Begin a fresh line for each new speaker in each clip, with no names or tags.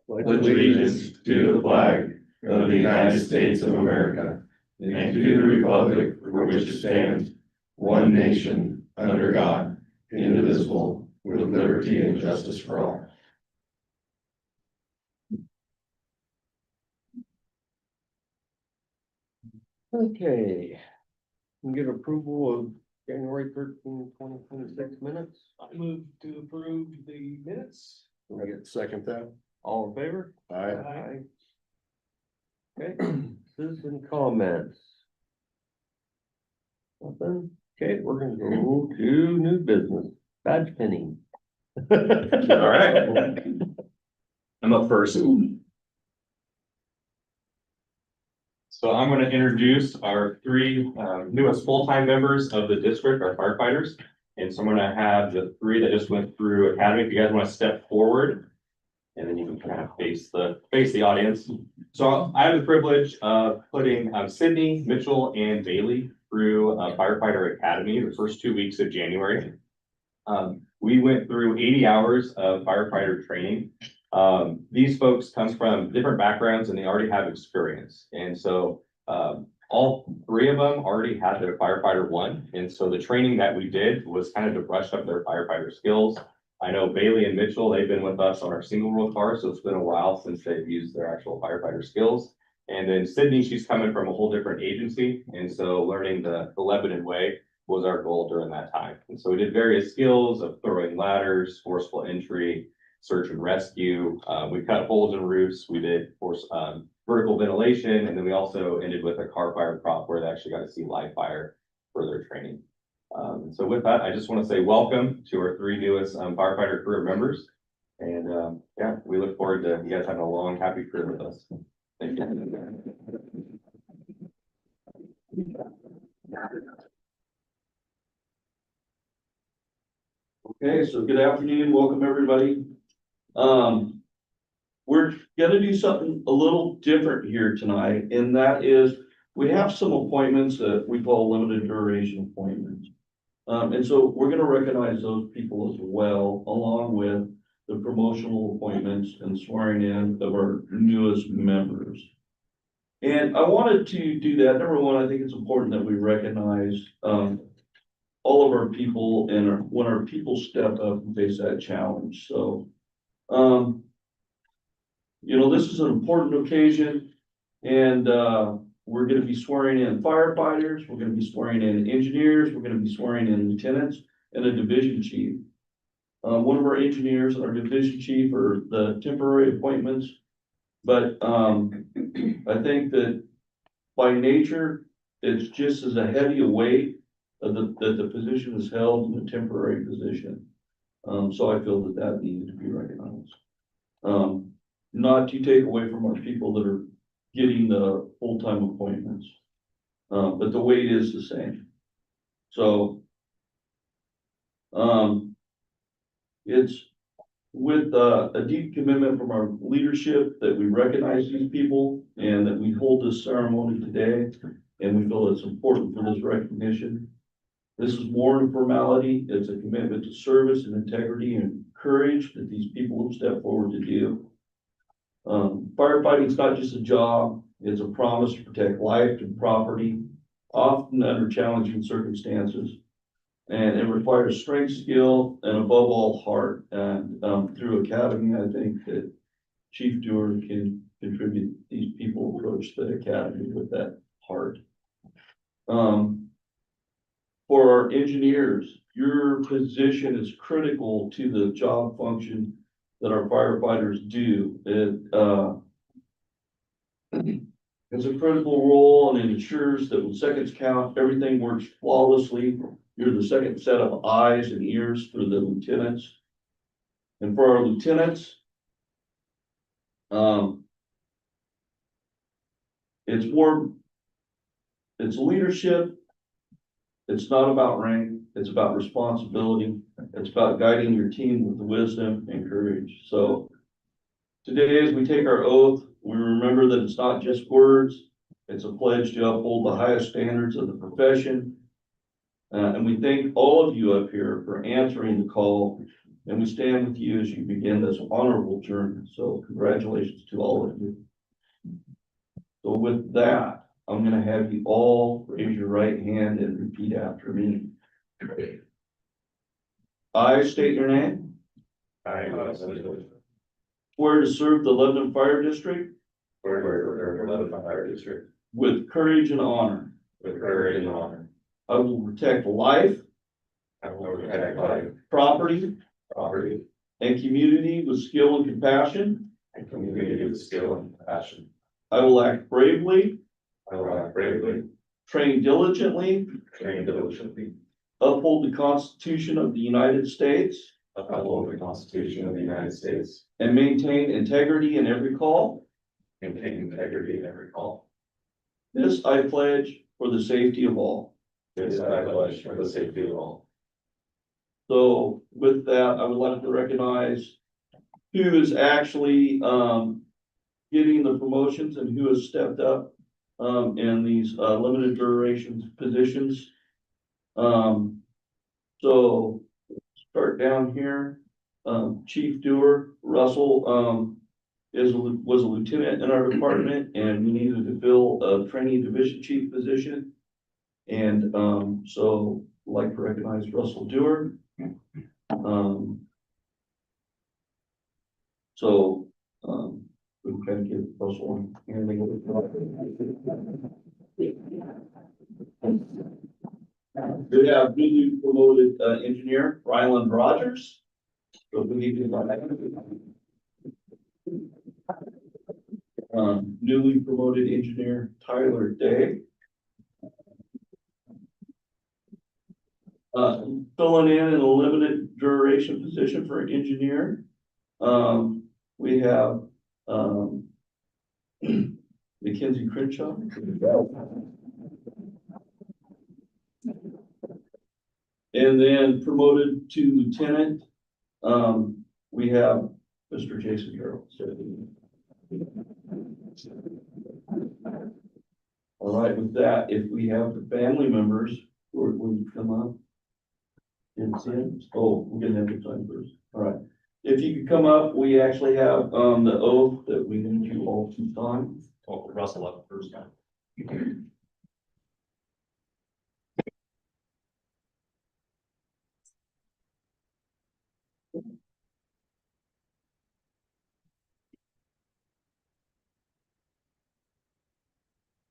pledge allegiance to the flag of the United States of America and to the republic for which it stands, one nation, under God, indivisible, with liberty and justice for all.
Okay. Can get approval of January 13, 2026 minutes?
I move to approve the minutes.
Can I get second that? All in favor?
Aye.
Okay, citizen comments. Nothing? Okay, we're gonna go to new business, badge pinning.
All right. I'm up first. So I'm going to introduce our three newest full-time members of the district, our firefighters. And so I'm going to have the three that just went through academy. If you guys want to step forward, and then you can kind of face the audience. So I have the privilege of putting Sydney, Mitchell, and Bailey through firefighter academy the first 2 weeks of January. We went through 80 hours of firefighter training. These folks come from different backgrounds and they already have experience. And so all three of them already had their firefighter one. And so the training that we did was kind of to brush up their firefighter skills. I know Bailey and Mitchell, they've been with us on our single rule car, so it's been a while since they've used their actual firefighter skills. And then Sydney, she's coming from a whole different agency. And so learning the Lebanon way was our goal during that time. And so we did various skills of throwing ladders, forceful entry, search and rescue. We cut holes in roofs. We did vertical ventilation. And then we also ended with a car fire prop where they actually got to see live fire for their training. So with that, I just want to say welcome to our three newest firefighter career members. And yeah, we look forward to you guys having a long, happy career with us. Thank you.
Okay, so good afternoon, welcome everybody. We're gonna do something a little different here tonight, and that is we have some appointments that we call limited duration appointments. And so we're gonna recognize those people as well, along with the promotional appointments and swearing in of our newest members. And I wanted to do that. Number one, I think it's important that we recognize all of our people and when our people step up and face that challenge. So, you know, this is an important occasion, and we're going to be swearing in firefighters, we're going to be swearing in engineers, we're going to be swearing in lieutenants and a division chief. One of our engineers and our division chief are the temporary appointments, but I think that by nature, it's just as a heavy a weight that the position is held in a temporary position. So I feel that needed to be recognized. Not to take away from our people that are getting the full-time appointments, but the weight is the same. So it's with a deep commitment from our leadership that we recognize these people and that we hold this ceremony today, and we feel it's important for this recognition. This is more than formality. It's a commitment to service and integrity and courage that these people have stepped forward to do. Firefighting is not just a job, it's a promise to protect life and property, often under challenging circumstances. And it requires strength, skill, and above all, heart. And through Academy, I think that Chief Dewar can contribute these people approach the Academy with that heart. For our engineers, your position is critical to the job function that our firefighters do. It has a critical role, and it ensures that when seconds count, everything works flawlessly. You're the second set of eyes and ears for the lieutenants. And for our lieutenants, it's leadership. It's not about rank, it's about responsibility. It's about guiding your team with wisdom and courage. So today, as we take our oath, we remember that it's not just words, it's a pledge to uphold the highest standards of the profession. And we thank all of you up here for answering the call and we stand with you as you begin this honorable journey. So congratulations to all of you. So with that, I'm gonna have you all raise your right hand and repeat after me. I state your name.
I,
Swear to serve the Lebanon Fire District
for Lebanon Fire District,
with courage and honor.
with courage and honor.
I will protect life,
I will protect life,
property,
property,
and community with skill and compassion.
and community with skill and compassion.
I will act bravely,
I will act bravely,
train diligently,
train diligently,
uphold the Constitution of the United States,
uphold the Constitution of the United States,
and maintain integrity in every call.
maintain integrity in every call.
This I pledge for the safety of all.
This I pledge for the safety of all.
So with that, I would like to recognize who is actually getting the promotions and who has stepped up in these limited duration positions. So start down here. Chief Doer Russell was a lieutenant in our department, and we needed to fill a training division chief position. And so I'd like to recognize Russell Doer. We can kind of give Russell a handling of it. We have newly promoted engineer Ryland Rogers. So we need to newly promoted engineer Tyler Day. Filling in a limited duration position for engineer. We have Mackenzie Crenshaw. And then promoted to lieutenant, we have Mr. Jason Carroll. All right, with that, if we have the family members who will come up. Didn't see it. Oh, we're gonna have the time first. All right. If you could come up, we actually have the oath that we need you all to sign.
Oh, Russell up first time.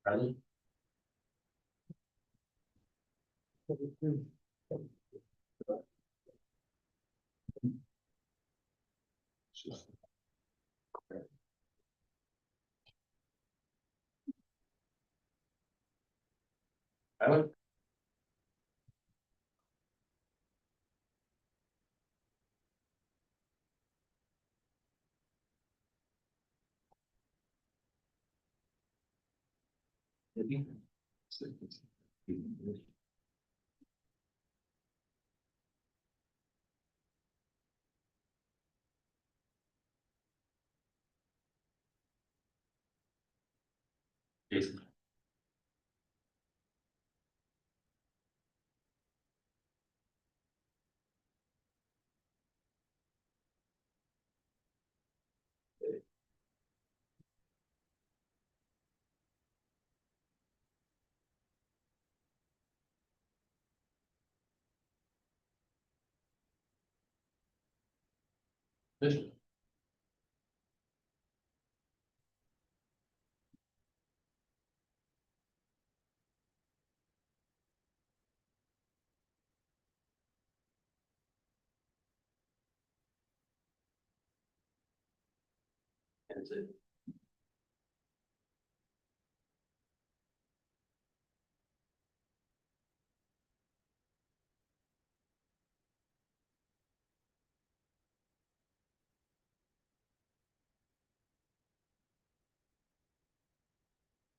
Riley? Riley? Jason. Bishop. That's it.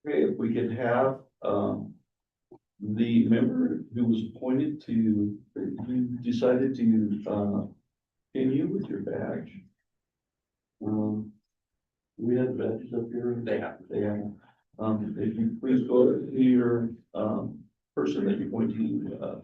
Okay, if we could have the member who was appointed to, who decided to pin you with your badge. We have badges up here.
They have.
They have. If you please go to your person that you're going to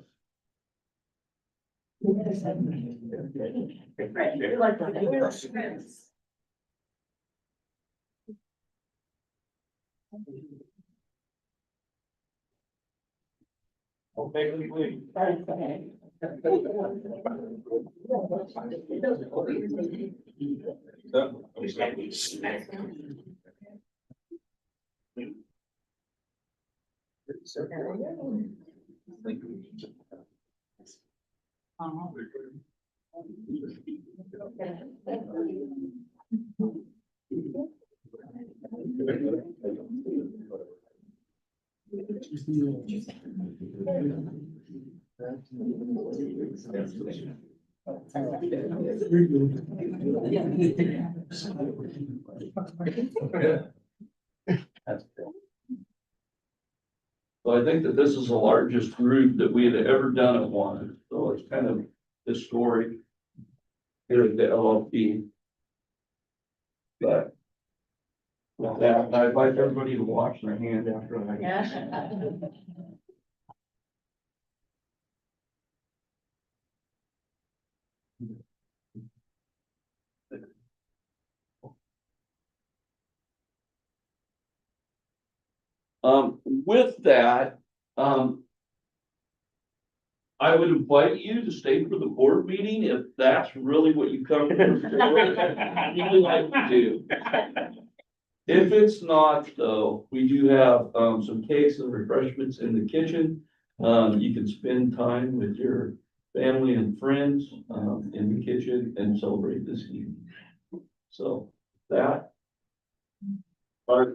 So I think that this is the largest group that we had ever done at one, so it's kind of historic here at the LLP. But with that, I invite everybody to wash their hand after I. With that, I would invite you to stay for the board meeting if that's really what you come here for. You would like to do. If it's not, though, we do have, some cakes and refreshments in the kitchen. You can spend time with your family and friends, in the kitchen and celebrate this evening. So that. Our.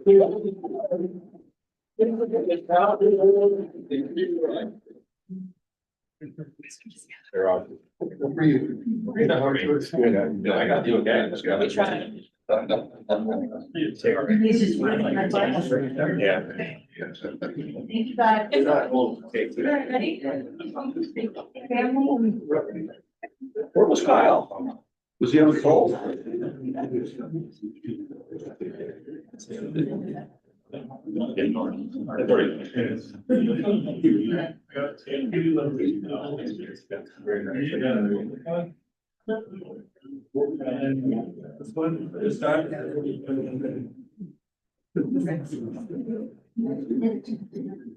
They're off. I got you, okay? Let's go.
We tried.
Yeah.
Thank you, guys. Ready?
Where was Kyle? Was he on the call?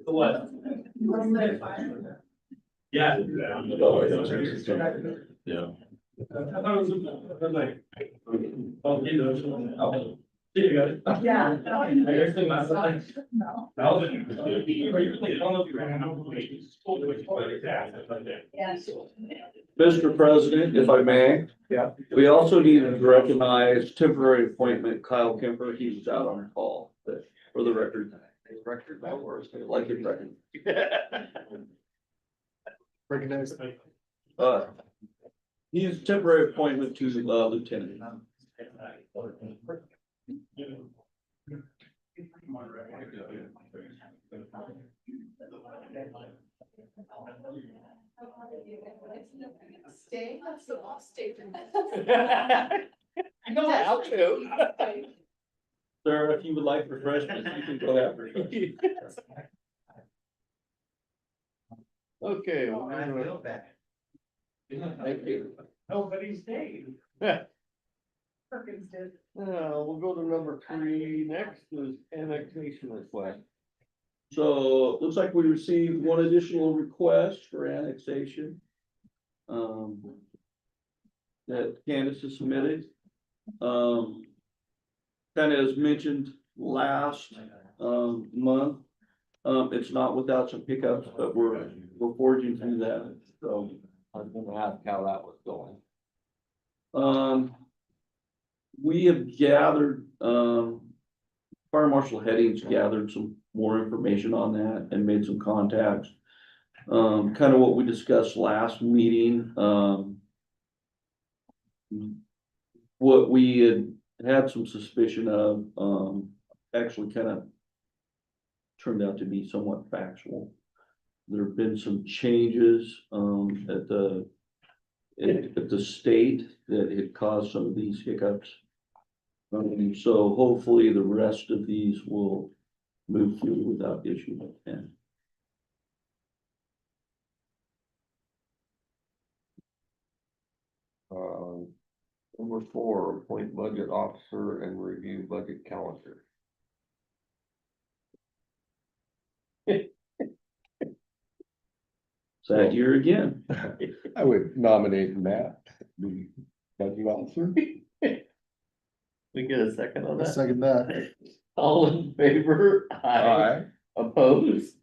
What? Yeah.
Yeah.
I thought it was like, oh, you know. You got it.
Yeah.
I guess they must like.
No.
That was it. I don't know if you ran out of ways.
Yes.
Mr. President, if I may.
Yeah.
We also need to recognize temporary appointment Kyle Kemper. He's out on call, but for the record. Record, that works. I like his record.
Recognize.
He's temporary appointment to lieutenant.
Stay, that's the boss state.
I know how to.
Sir, if you would like refreshments, you can go have refreshments.
Okay.
Oh, I feel bad.
Thank you.
Nobody stayed.
Perkins did.
We'll go to number 3 next is annexation request.
So looks like we received one additional request for annexation. That Candace has submitted. Kind of as mentioned last month, it's not without some hiccups, but we're forging through that. So
I was gonna ask how that was going.
we have gathered, Fire Marshal Headings gathered some more information on that and made some contacts. Kind of what we discussed last meeting, what we had some suspicion of, actually kind of turned out to be somewhat factual. There have been some changes, at the state that had caused some of these hiccups. So hopefully the rest of these will move through without issue. And
Number 4, appoint budget officer and review budget calendar.
That year again.
I would nominate Matt, the budget officer.
We get a second on
I
that?
second that.
All in favor?
Aye.
Opposed?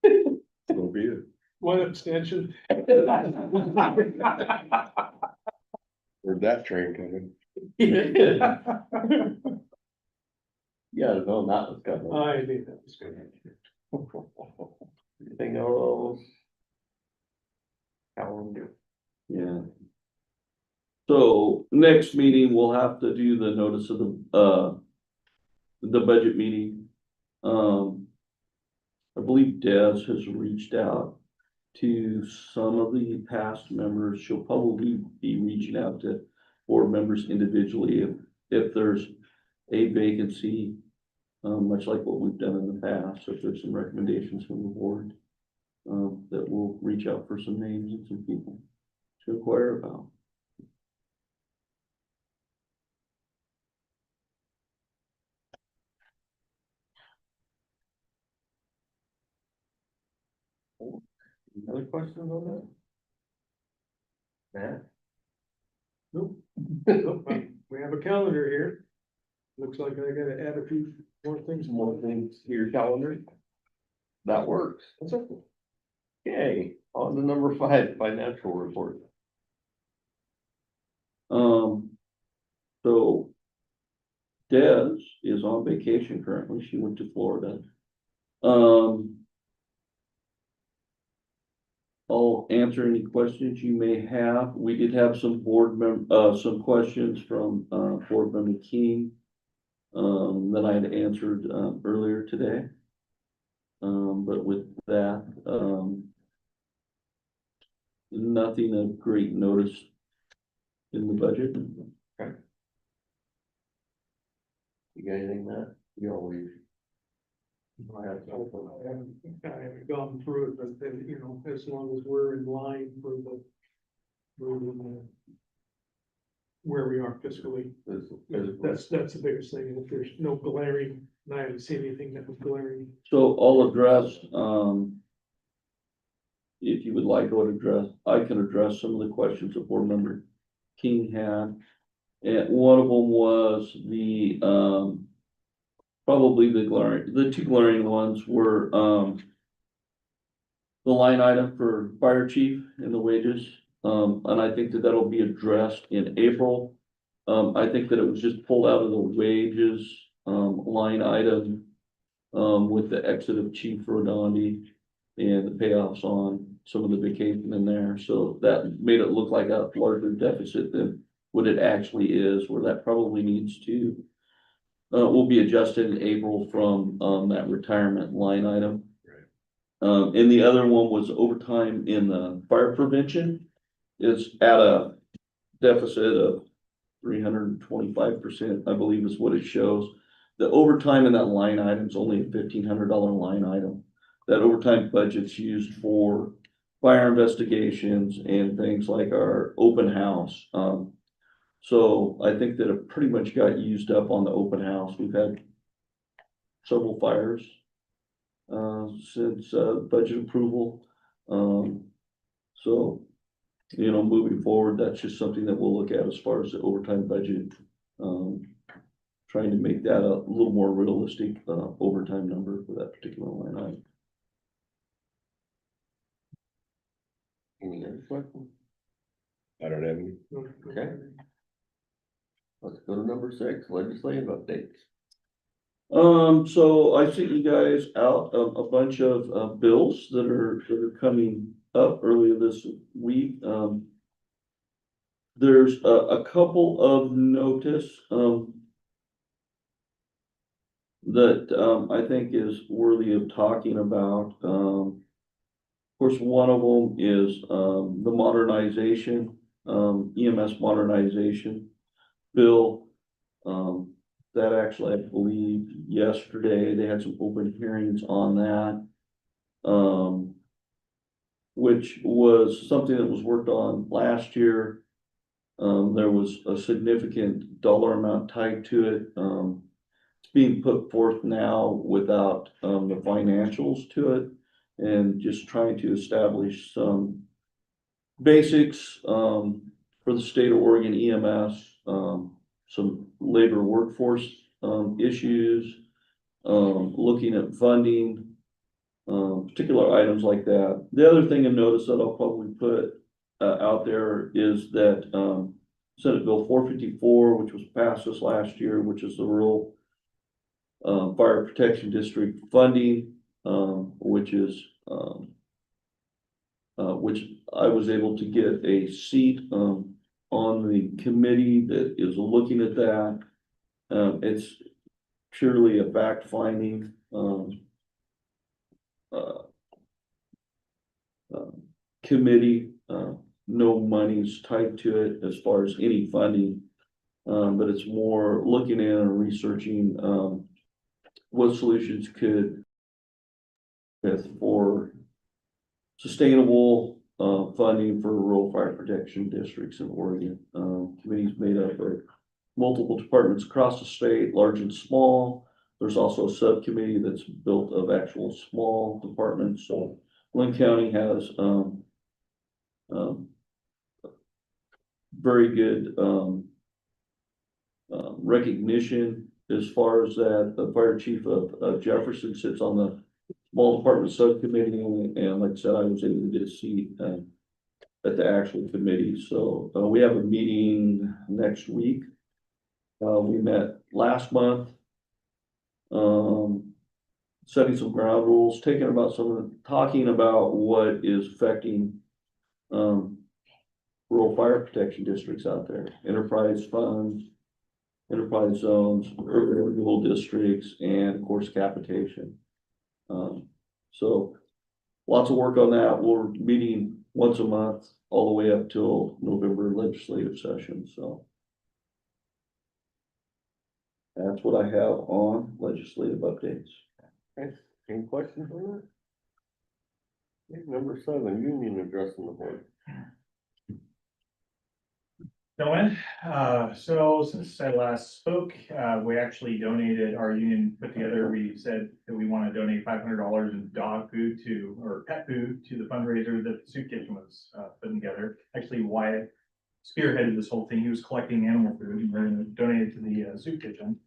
So be it.
One abstention.
Where'd that train coming?
Yeah, no, that was coming.
I think that was good.
Anything else? Calendar.
Yeah. So next meeting, we'll have to do the notice of the budget meeting. I believe Des has reached out to some of the past members. She'll probably be reaching out to board members individually if there's a vacancy, much like what we've done in the past. So if there's some recommendations from the board, that we'll reach out for some names and some people to inquire about.
Other questions on that?
Nope. Nope, we have a calendar here. Looks like I gotta add a few more things.
Matt, more things to your calendar? That works.
That's okay.
Okay, on to number 5, financial report.
So Des is on vacation currently. She went to Florida. I'll answer any questions you may have. We did have some some questions from, board member King, that I had answered, earlier today. But with that, nothing of great notice in the budget.
You got anything, Matt? You always.
I haven't gone through it, but then, you know, as long as we're in line for where we are fiscally, that's the biggest thing. And if there's no glaring, and I haven't seen anything that was glaring.
So I'll address, if you would like, I can address some of the questions that board member King had. And one of them was probably the two glaring ones were, the line item for fire chief and the wages. And I think that that'll be addressed in April. I think that it was just pulled out of the wages, line item, with the exit of Chief Rodandi and the payoffs on some of the vacation in there. So that made it look like a larger deficit than what it actually is, where that probably needs to, will be adjusted in April from, that retirement line item. And the other one was overtime in the fire prevention is at a deficit of 325%, I believe is what it shows. The overtime in that line item is only a $1,500 line item. That overtime budget's used for fire investigations and things like our open house. So I think that it pretty much got used up on the open house. We've had several fires since budget approval. So, you know, moving forward, that's just something that we'll look at as far as the overtime budget. Trying to make that a little more realistic overtime number for that particular line item.
Any other questions?
I don't have any.
Okay. Let's go to number 6, legislative updates.
So I sent you guys out a bunch of bills that are coming up earlier this week. There's a couple of notice, that, I think is worthy of talking about. Of course, one of them is, the modernization, EMS modernization bill. That actually, I believe yesterday, they had some open hearings on that. Which was something that was worked on last year. There was a significant dollar amount tied to it. It's being put forth now without, the financials to it, and just trying to establish some basics, for the state of Oregon EMS, some labor workforce, issues, looking at funding, particular items like that. The other thing to notice that I'll probably put out there is that Senate Bill 454, which was passed this last year, which is the rural fire protection district funding, which is which I was able to get a seat on the committee that is looking at that. It's purely a fact finding committee. No money's tied to it as far as any funding, but it's more looking at and researching what solutions could for sustainable funding for rural fire protection districts in Oregon. Committee's made up of multiple departments across the state, large and small. There's also a subcommittee that's built of actual small departments. So Lynn County has very good recognition as far as that. The fire chief of Jefferson sits on the small department subcommittee, and like I said, I was able to get a seat at the actual committee. So we have a meeting next week. We met last month, setting some ground rules, talking about what is affecting rural fire protection districts out there, enterprise funds, enterprise zones, urban renewal districts, and of course capitation. So lots of work on that. We're meeting once a month all the way up till November legislative session. So that's what I have on legislative updates.
Okay, any questions on that? Okay, number 7, union addressing the board.
Gentlemen, so since I last spoke, we actually donated, our union put together, we said that we want to donate $500 in dog food or pet food to the fundraiser that the soup kitchen was putting together. Actually, Wyatt spearheaded this whole thing. He was collecting animal food and we're going to donate it to the soup kitchen.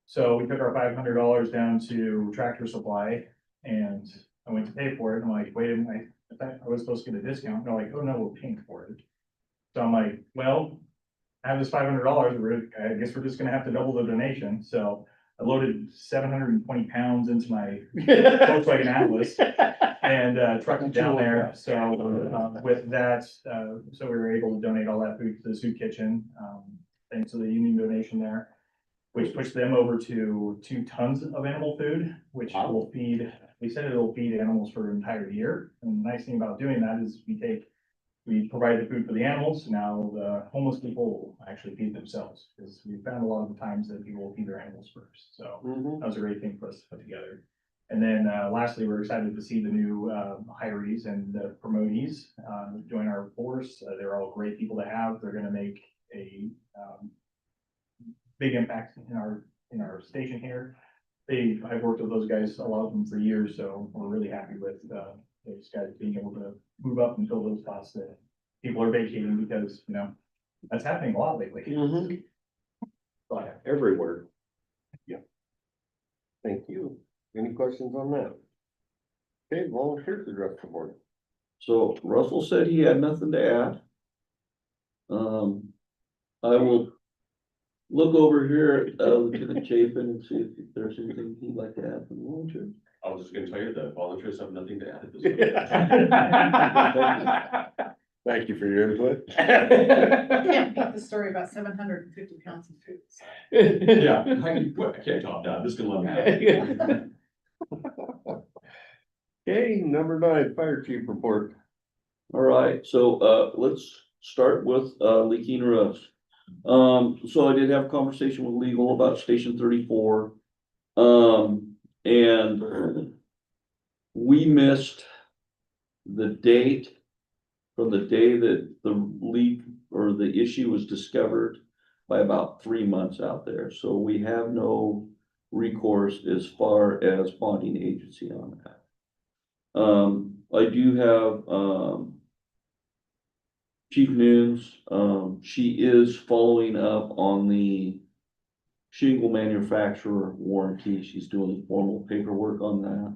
So we took our $500 down to Tractor Supply and I went to pay for it. And I'm like, wait a minute, I thought I was supposed to get a discount. And they're like, oh no, we're paying for it. So I'm like, well, I have this $500. I guess we're just gonna have to double the donation. So I loaded 720 pounds into my Volkswagen Atlas and trucked it down there. So with that, so we were able to donate all that food to the soup kitchen, thanks to the union donation there, which pushed them over to 2 tons of animal food, which will feed. They said it'll feed animals for an entire year. And the nice thing about doing that is we provide the food for the animals. Now the homeless people will actually feed themselves because we found a lot of the times that people will feed their animals first. So that was a great thing for us to put together. And then lastly, we're excited to see the new hirees and the promotees join our force. They're all great people to have. They're going to make a big impact in our station here. I've worked with those guys, a lot of them for years, so we're really happy with those guys being able to move up and fill those spots that people are vacating because, that's happening a lot lately. But
Everywhere. Yeah. Thank you. Any questions on that? Okay, volunteers address the board.
So Russell said he had nothing to add. I will look over here at Lieutenant Chapin and see if there's anything he'd like to add from the volunteers.
I was just gonna tell you that volunteers have nothing to add at this point.
Thank you for your input.
Can't beat the story about 750 pounds of food. So.
Yeah, I can't top that, I'm just gonna let them have it.
Okay, number 9, fire chief report.
All right, so let's start with leaking roofs. So I did have a conversation with legal about Station 34. And we missed the date from the day that the leak or the issue was discovered by about 3 months out there, so we have no recourse as far as bonding agency on that. I do have, Chief News, she is following up on the shingle manufacturer warranty. She's doing formal paperwork on that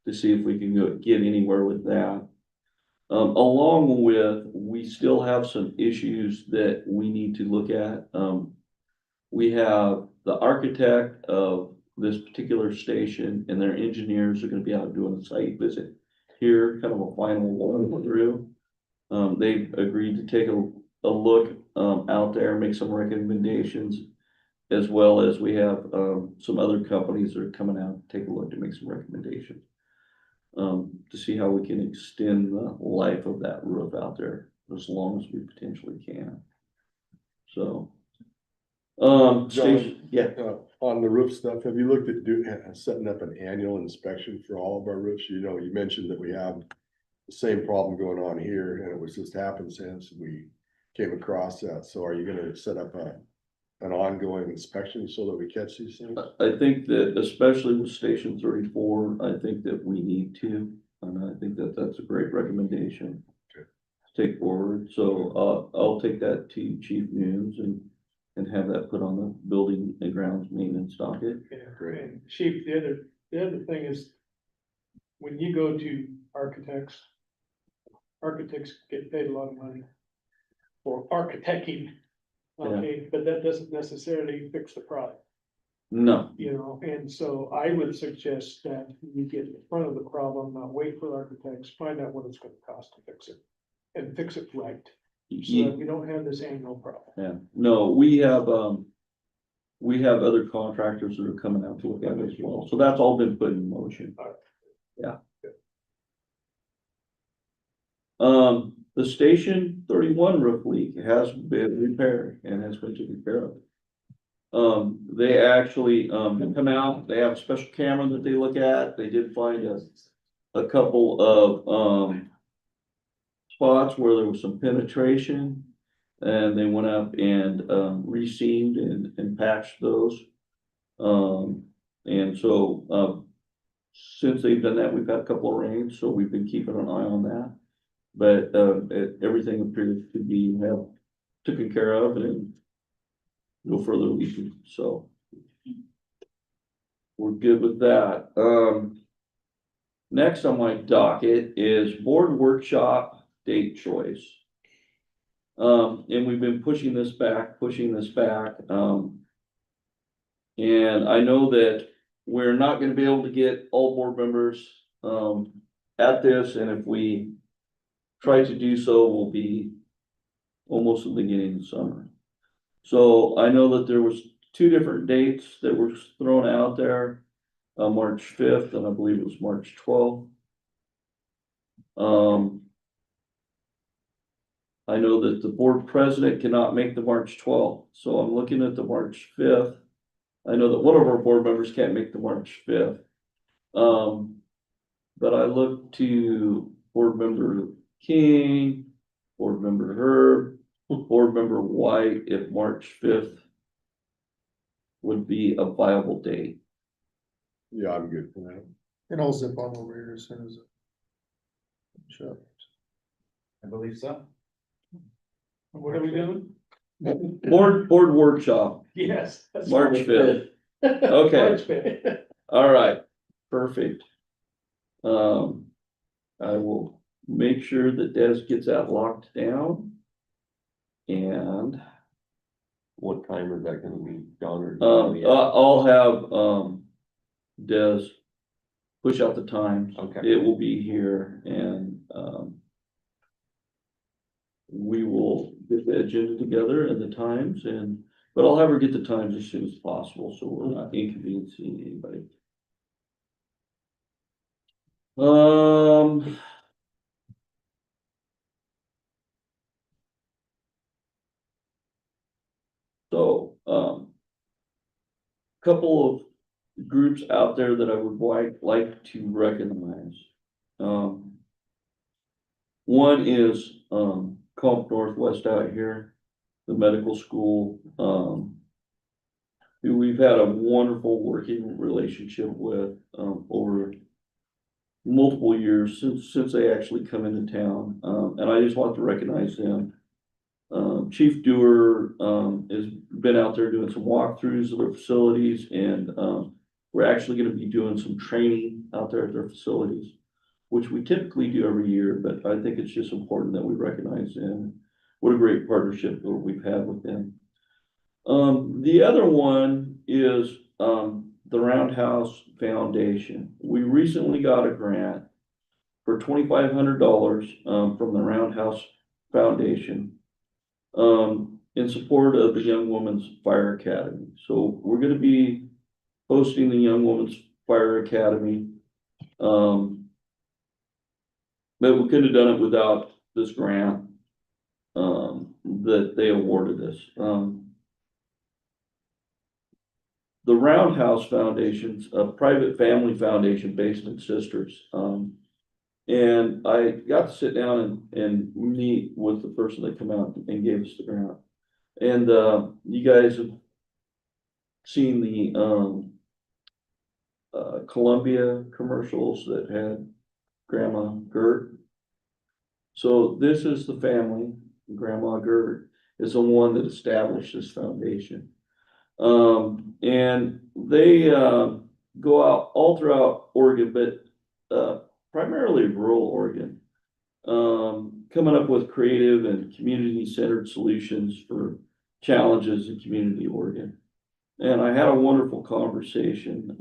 to see if we can get anywhere with that. Along with, we still have some issues that we need to look at. We have the architect of this particular station and their engineers are gonna be out doing a site visit here, kind of a final walk through. They've agreed to take a look, out there, make some recommendations. As well as we have, some other companies that are coming out, to take a look to make some recommendations. To see how we can extend the life of that roof out there as long as we potentially can. So. Station, yeah.
On the roof stuff, have you looked at setting up an annual inspection for all of our roofs? You know, you mentioned that we have the same problem going on here, and it was just happenstance we came across that. So are you gonna set up an ongoing inspection so that we catch these things?
I think that especially with Station 34, I think that we need to, and I think that that's a great recommendation.
Okay.
To take forward, so, I'll take that to Chief News and have that put on the building and grounds maintenance docket.
Yeah,
Great.
and Chief, the other thing is, when you go to architects get paid a lot of money for architecting. Okay, but that doesn't necessarily fix the problem,
No,
you know, and so I would suggest that you get in front of the problem, not wait for architects, find out what it's gonna cost to fix it. And fix it right, so that we don't have this annual problem.
yeah, no, we have other contractors that are coming out to look at it as well, so that's all been put in motion. Yeah. The Station 31 roof leak has been repaired and has been taken care of. They actually, come out, they have a special camera that they look at, they did find a couple of, spots where there was some penetration. And they went up and, reseamed and patched those. And so, since they've done that, we've had a couple of rains, so we've been keeping an eye on that. But, everything appears to be, taken care of and no further leaking, so. We're good with that. Next on my docket is board workshop date choice. And we've been pushing this back. And I know that we're not gonna be able to get all board members, at this, and if we try to do so, we'll be almost at the beginning of summer. So I know that there was 2 different dates that were thrown out there, March 5th, and I believe it was March 12th. I know that the board president cannot make the March 12th, so I'm looking at the March 5th. I know that one of our board members can't make the March 5th. But I look to board member King, board member Herb, board member White, if March 5th would be a viable date.
Yeah, I'm good for that.
And I'll zip on over here as soon as. Sure.
I believe so.
What are we doing?
Board workshop,
Yes. that's
March
what
5th.
we-
Okay.
March 5th.
All right, perfect. I will make sure that Des gets that locked down. And,
What time is that gonna be, John? Or
I'll have, Des push out the times.
Okay.
It will be here and, we will get the agenda together and the times but I'll have her get the times as soon as possible, so we're not inconveniencing anybody. So, couple of groups out there that I would like to recognize. One is, Comp Northwest out here. the medical school, who we've had a wonderful working relationship with, over multiple years since they actually come into town. And I just want to recognize them. Chief Dewar, has been out there doing some walkthroughs of their facilities, and, we're actually gonna be doing some training out there at their facilities, which we typically do every year, but I think it's just important that we recognize them. What a great partnership that we've had with them. The other one is, the Roundhouse Foundation. We recently got a grant for $2,500, from the Roundhouse Foundation, in support of the Young Women's Fire Academy. So we're gonna be hosting the Young Women's Fire Academy. But we couldn't have done it without this grant, that they awarded us. The Roundhouse Foundation's a private family foundation based in Sisters. And I got to sit down and meet with the person that came out and gave us the grant. And, you guys have seen the, Columbia commercials that had Grandma Gert. So this is the family, Grandma Gert is the one that established this foundation. And they, go out all throughout Oregon, but, primarily rural Oregon, coming up with creative and community-centered solutions for challenges in community Oregon. And I had a wonderful conversation,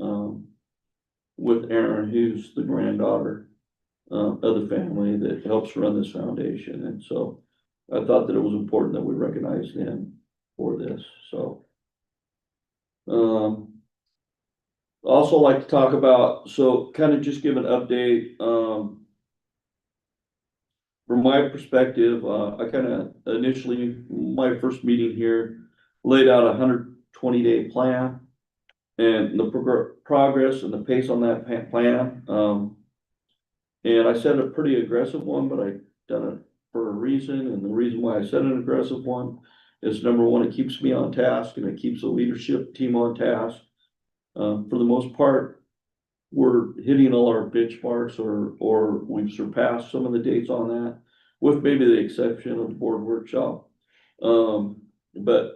with Erin, who's the granddaughter, of the family that helps run this foundation. And so I thought that it was important that we recognize them for this, so. Also like to talk about, so kind of just give an update, from my perspective, I kind of initially, my first meeting here, laid out a 120-day plan. And the progress and the pace on that plan, and I set a pretty aggressive one, but I done it for a reason, and the reason why I set an aggressive one is, number one, it keeps me on task and it keeps the leadership team on task. For the most part, we're hitting all our benchmarks, or we've surpassed some of the dates on that, with maybe the exception of the board workshop. But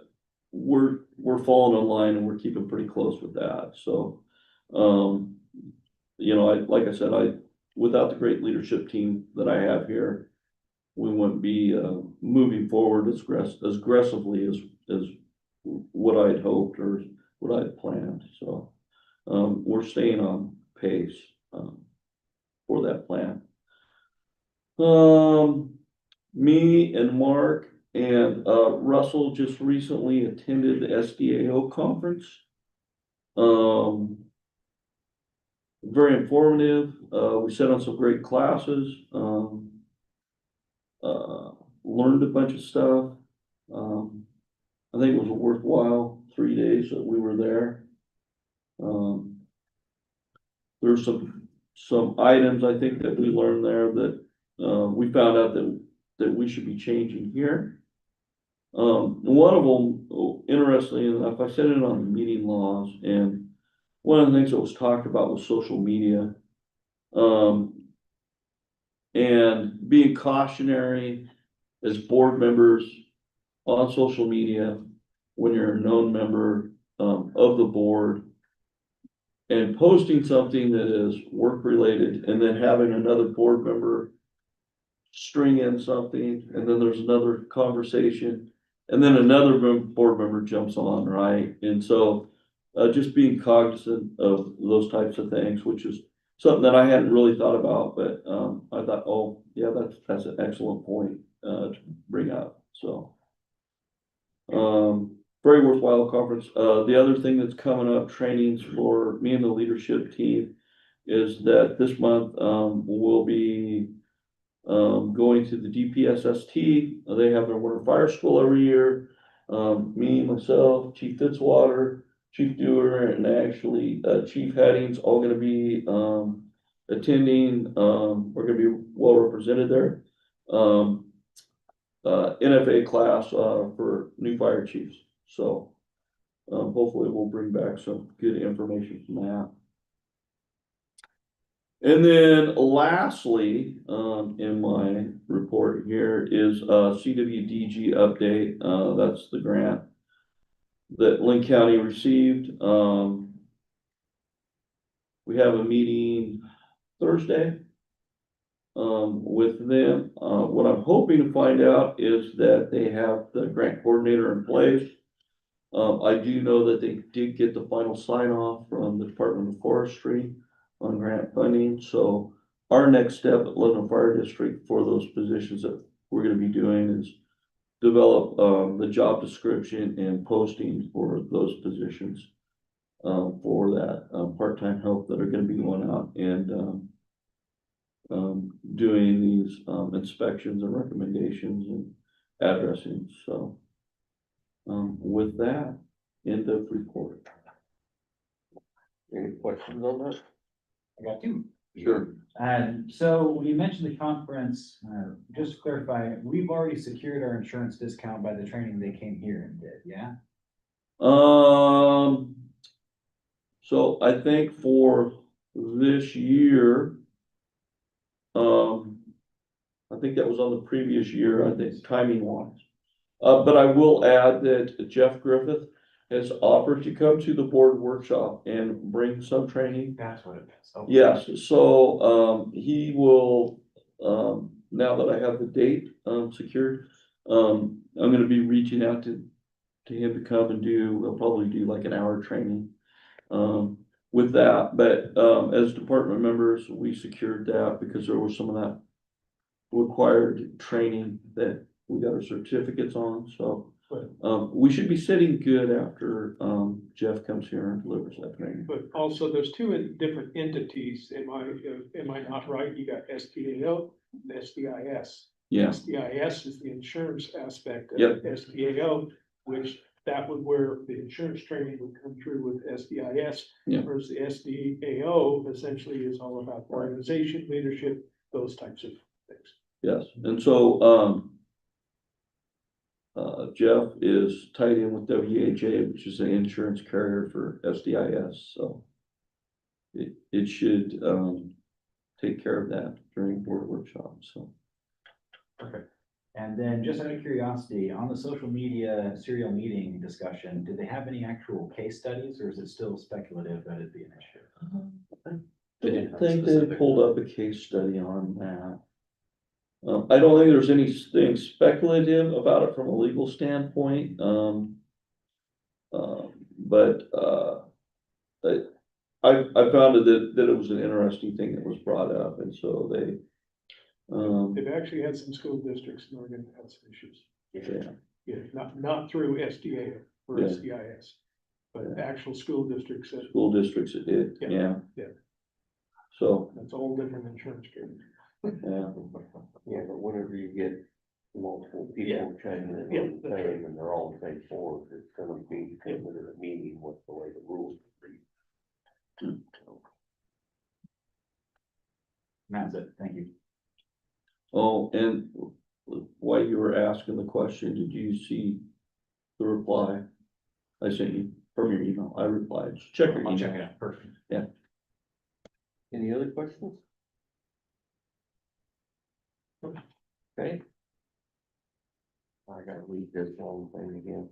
we're falling in line and we're keeping pretty close with that. So, you know, like I said, without the great leadership team that I have here, we wouldn't be, moving forward as aggressively as what I'd hoped or what I'd planned. So, we're staying on pace, for that plan. Me and Mark and, Russell just recently attended the SDAO conference. Very informative. We sat on some great classes, learned a bunch of stuff. I think it was a worthwhile 3 days that we were there. There's some items I think that we learned there that, we found out that we should be changing here. One of them, interestingly enough, I said it on the meeting laws, and one of the things that was talked about was social media. And being cautionary as board members on social media when you're a known member, of the board, and posting something that is work related, and then having another board member string in something, and then there's another conversation, and then another board member jumps on, right? And so, just being cognizant of those types of things, which is something that I hadn't really thought about, but, I thought, oh, yeah, that's an excellent point, to bring up, so. Very worthwhile conference. The other thing that's coming up, trainings for me and the leadership team, is that this month, we'll be, going to the DPSST. They have their winter fire school every year. Me, myself, Chief Fitzwater, Chief Dewar, and actually, Chief Hadding's all gonna be, attending. We're gonna be well represented there. NFA class, for new fire chiefs, so. Hopefully we'll bring back some good information from that. And then lastly, in my report here is CWDG update. That's the grant that Lynn County received. We have a meeting Thursday with them. What I'm hoping to find out is that they have the grant coordinator in place. I do know that they did get the final sign off from the Department of Forestry on grant funding, so our next step at Lebanon Fire District for those positions that we're gonna be doing is develop, the job description and posting for those positions. For that, part-time help that are gonna be going out and, doing these, inspections and recommendations and addressing, so. With that, end of report.
Any questions on that?
I got two.
Sure.
So when you mentioned the conference, just to clarify, we've already secured our insurance discount by the training they came here and did, yeah?
So I think for this year, I think that was on the previous year, I think timing wise. But I will add that Jeff Griffith has offered to come to the board workshop and bring some training.
That's what it is. Okay.
Yes, so, he will, now that I have the date, secured, I'm gonna be reaching out to him to come and we'll probably do like an hour training, with that, but, as department members, we secured that because there was some of that required training that we got our certificates on, so. We should be sitting good after, Jeff comes here and delivers that training.
But also, there's two different entities, am I not right? You got SDAO and SDIS.
Yeah,
SDIS is the insurance aspect of
Yep.
SDAO, which that would where the insurance training would come through with SDIS.
Yeah.
Whereas the SDAO essentially is all about organization, leadership, those types of things.
yes, and so, Jeff is tied in with WHA, which is an insurance carrier for SDIS, so. It should, take care of that during board workshop, so.
Perfect. And then just out of curiosity, on the social media serial meeting discussion, did they have any actual case studies or is it still speculative that it'd be an issue?
I don't think they pulled up a case study on that. I don't think there's anything speculative about it from a legal standpoint, but, I found that it was an interesting thing that was brought up, and so they,
They've actually had some school districts in Oregon that had some issues.
yeah,
Yeah, not through SDA or
Yeah.
SDIS, but actual school districts,
school districts it did,
Yeah,
yeah.
yeah.
So,
that's a whole different insurance carrier.
yeah,
Yeah, but whenever you get multiple
Yeah.
people chiming in
Yeah,
on the
that's right.
same and they're all the same board, it's gonna be considered a meeting with the way the rules read.
That's it. Thank you.
oh, and while you were asking the question, did you see the reply I sent you from your email? I replied, check your
I'll check
email.
it out. Perfect.
Any other questions? Okay. I gotta read this long thing again.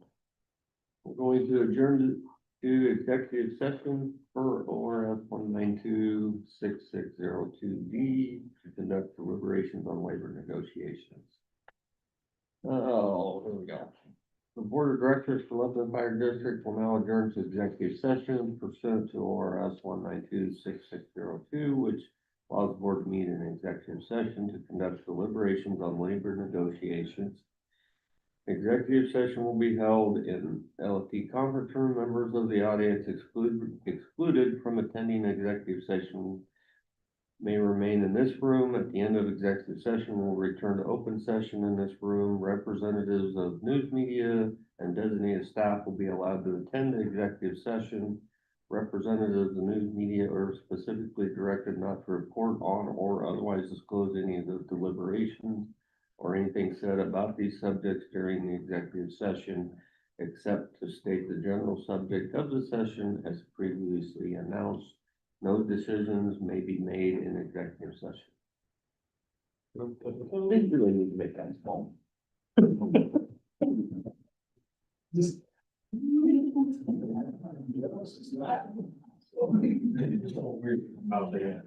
We're going to adjourn to executive session for ORS 1926602D to conduct deliberations on labor negotiations. Oh, here we go. The Board of Directors for Lebanon Fire District will now adjourn to executive session pursuant to ORS 1926602, which allows the board to meet in executive session to conduct deliberations on labor negotiations. Executive session will be held in LFT conference room. Members of the audience excluded from attending executive session may remain in this room. At the end of executive session, we'll return to open session in this room. Representatives of news media and designated staff will be allowed to attend the executive session. Representatives of news media are specifically directed not to report on or otherwise disclose any of the deliberations. or anything said about these subjects during the executive session, except to state the general subject of the session as previously announced. No decisions may be made in executive session. They really need to make that small.
About the.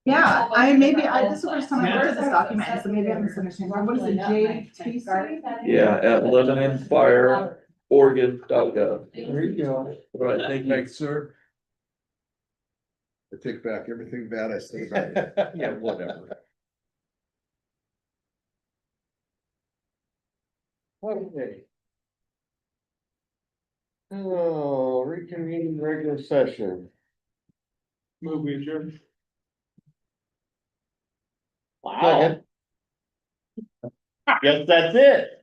Yeah, this is the first time I looked at this document, so maybe I'm misunderstanding. What is it, JTC?
Yeah, at Lebanon Fire, Oregon.gov.
There you go.
All right, thank you.
Thanks, sir. I take back everything bad I said about you.
Yeah, whatever. Okay. Oh, reconvene regular session.
Move we adjourn.
Wow. Guess that's it.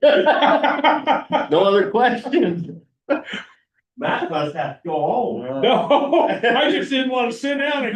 No other questions.
Matt must have to go home.
No, I just didn't want to sit down again.